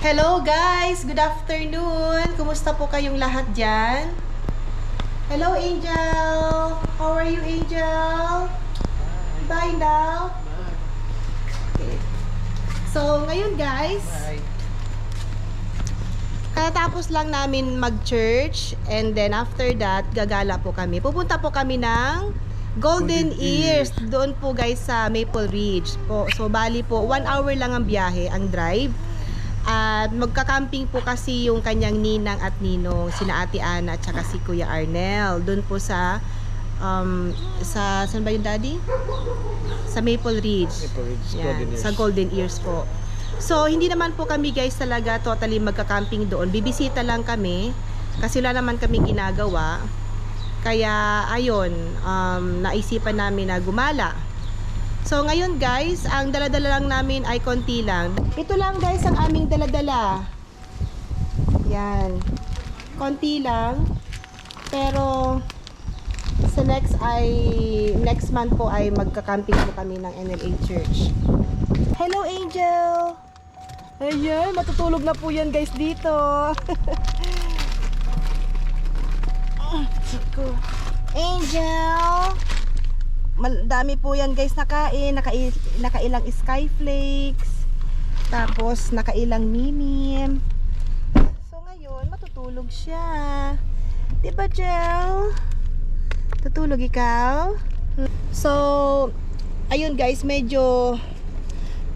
Hello guys! Good afternoon! Kumusta po kayong lahat dyan? Hello Angel! How are you Angel? Bye now! Okay. So ngayon guys, katapos lang namin mag-church and then after that, gagala po kami. Pupunta po kami ng Golden Ears. Doon po guys sa Maple Ridge po. So bali po, 1 hour lang ang biyahe, ang drive. At magka-camping po kasi yung kanyang ninang at ninong, sina Ate Ana at saka si Kuya Arnel. Doon po sa saan ba yung daddy? Sa Maple Ridge. Yan, sa Golden Ears po. So hindi naman po kami guys talaga totally magka-camping doon. Bibisita lang kami kasi wala naman kami ginagawa. Kaya ayun, naisipan namin na gumala. So ngayon guys, ang dala-dala lang namin ay konti lang. Ito lang guys ang aming dala-dala. Yan. Konti lang. Pero sa next month po ay magka-camping po kami ng NLA Church. Hello Angel! Ayan, matutulog na po yan guys dito. Angel! Dami po yan guys nakain, nakailang skyflakes, tapos nakailang minim. So ngayon matutulog siya, diba Jel? Tutulog ikaw? So ayun guys, medyo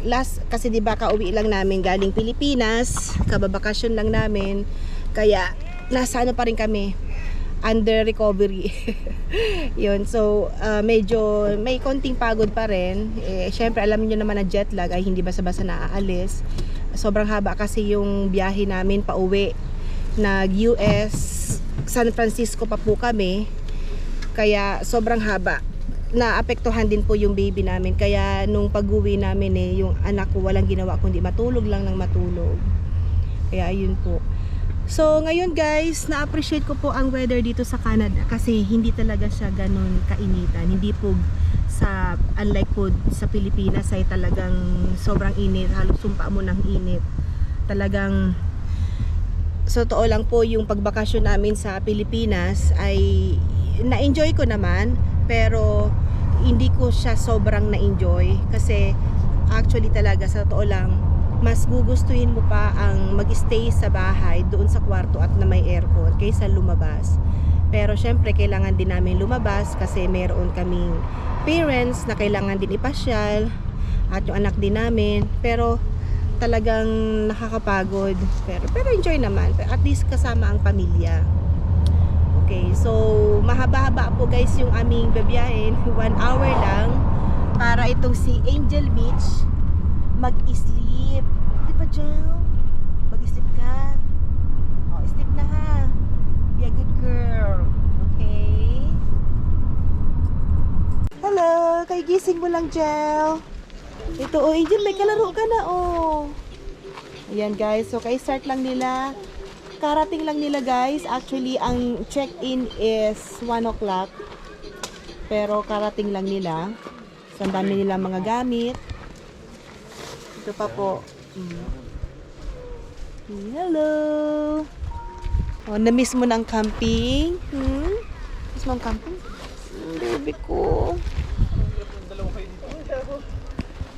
last kasi diba kauwi lang namin galing Pilipinas, kababakasyon lang namin, kaya nasa ano pa rin kami, under recovery. Yun, so medyo may konting pagod pa rin. Syempre alam niyo naman na jet lag ay hindi basta-basta naaalis. Sobrang haba kasi yung biyahe namin pauwi. Nag-US, San Francisco pa po kami. Kaya sobrang haba. Naapektuhan din po yung baby namin. Kaya nung pag-uwi namin yung anak ko walang ginawa kundi matulog lang ng matulog. Kaya ayun po. So ngayon guys, na-appreciate ko po ang weather dito sa Canada kasi hindi talaga siya ganun kainitan. Hindi po sa, unlike po sa Pilipinas ay talagang sobrang init, halos sumpa mo ng init. Talagang so totoo lang po yung pagbakasyon namin sa Pilipinas ay na-enjoy ko naman, pero hindi ko siya sobrang na-enjoy kasi actually talaga sa totoo lang mas gugustuhin mo pa ang mag-stay sa bahay doon sa kwarto at na may aircon kaysa lumabas. Pero syempre kailangan din namin lumabas kasi meron kaming parents na kailangan din ipasyal at yung anak din namin. Pero talagang nakakapagod. Pero enjoy naman. At least kasama ang pamilya. Okay, so mahaba-haba po guys yung aming babiyahin. 1 hour lang para itong si Angel Beach mag-sleep. Di ba, Jel? Mag-sleep ka. Oh, sleep na ha. Be a good girl. Okay? Hello! Kay gising mo lang, Jel. Ito, oh, Angel, may kalaro ka na, oh. Ayan, guys. So, kay-start lang nila. Karating lang nila, guys. Actually, ang check-in is 1 o'clock. Pero, karating lang nila. So, ang dami nila mga gamit. Ito pa po. Hello. Oh, na-miss mo ng camping? Miss mo ang camping? Baby ko.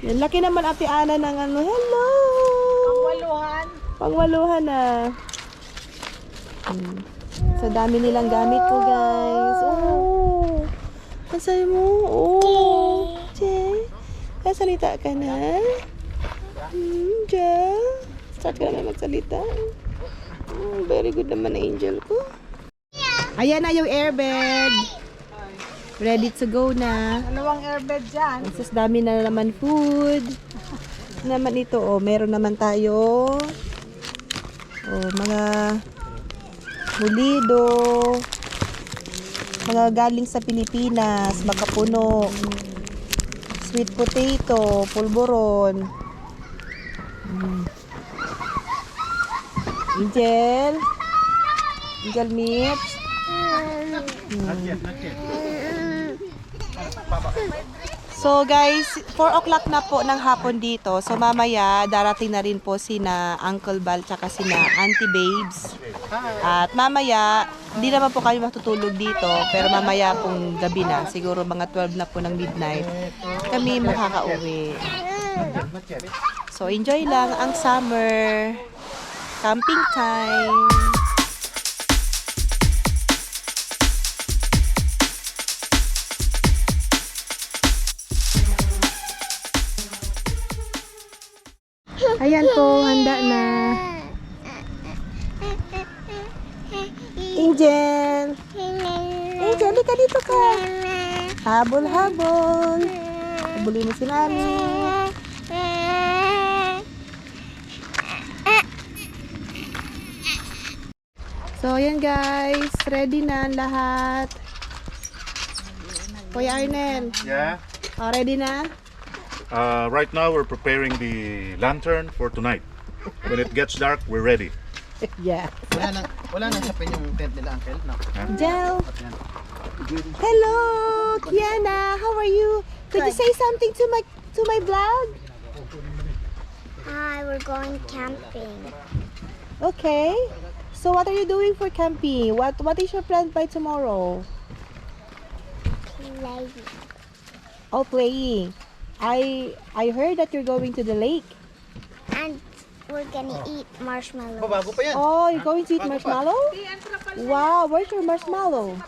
Yan, laki naman Ate Ana ng ano. Hello. Pangwaluhan. Pangwaluhan na. So, dami nilang gamit po, guys. Oh. Kasay mo? Oh. Che. Kasalita ka na? Angel, start ka na magsalita. Very good naman na Angel ko. Ayan na yung airbed. Ready to go na. Dalawang airbed dyan. Sus, dami na naman food. Naman ito, oh, meron naman tayo. Oh, mga bulido. Mga galing sa Pilipinas, makapuno. Sweet potato, pulboron. Angel meat. So guys, 4 o'clock na po ng hapon dito. So mamaya darating na rin po sina Uncle Bal tsaka sina Auntie Babes. At mamaya, hindi naman po kami matutulog dito. Pero mamaya pong gabi na, siguro mga 12 na po ng midnight, kami makakauwi. So enjoy lang ang summer camping time. Ayan po, handa na. Angel! Angel, halika dito ka. Habol-habol. Habulin mo si Mami. So, ayan guys. Ready na ang lahat. Kuya Arnel. Yeah. Ready na? Right now we're preparing the lantern for tonight. When it gets dark, we're ready. Yeah. Wala nang sapin yung tent nila, Uncle. No. Jel. Hello, Kiana. How are you? Could you say something to my vlog? Hi, we're going camping. Okay. So what are you doing for camping? What is your plan by tomorrow? Playing. Oh, playing. I heard that you're going to the lake. And we're gonna eat marshmallows. Bago pa yan. Oh, you're going to eat marshmallow? Wow, where's your marshmallow?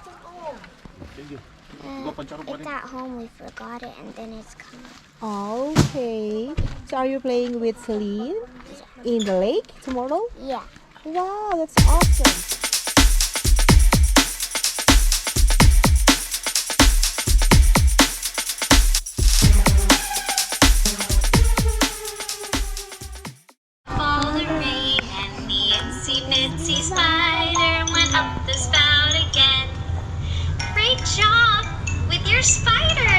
It's at home, we forgot it, and then it's coming. Okay. So are you playing with Celine in the lake tomorrow? Yeah. Wow, that's awesome. Follow the rain and the itsy bitsy spider went up the spout again. Great job with your spider!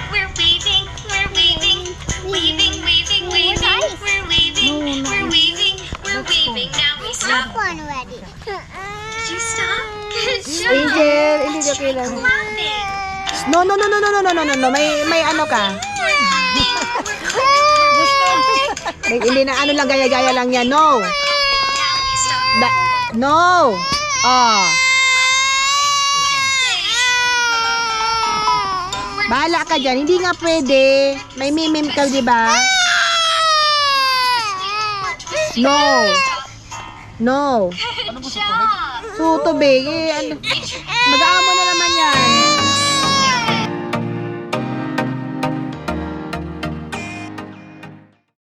We're weaving, we're weaving, weaving, weaving, weaving, we're weaving, we're weaving, we're weaving. Now we stop. One already. Did you stop? Good job! Angel, hindi okay lang. Clapping. No. May ano ka? Hindi na ano lang, gaya-gaya lang yan. No. Now we stop. No. Oh. Bahala ka dyan. Hindi nga pwede. May mimim ka, di ba? No. Good job! So, tubig. Mag-aamon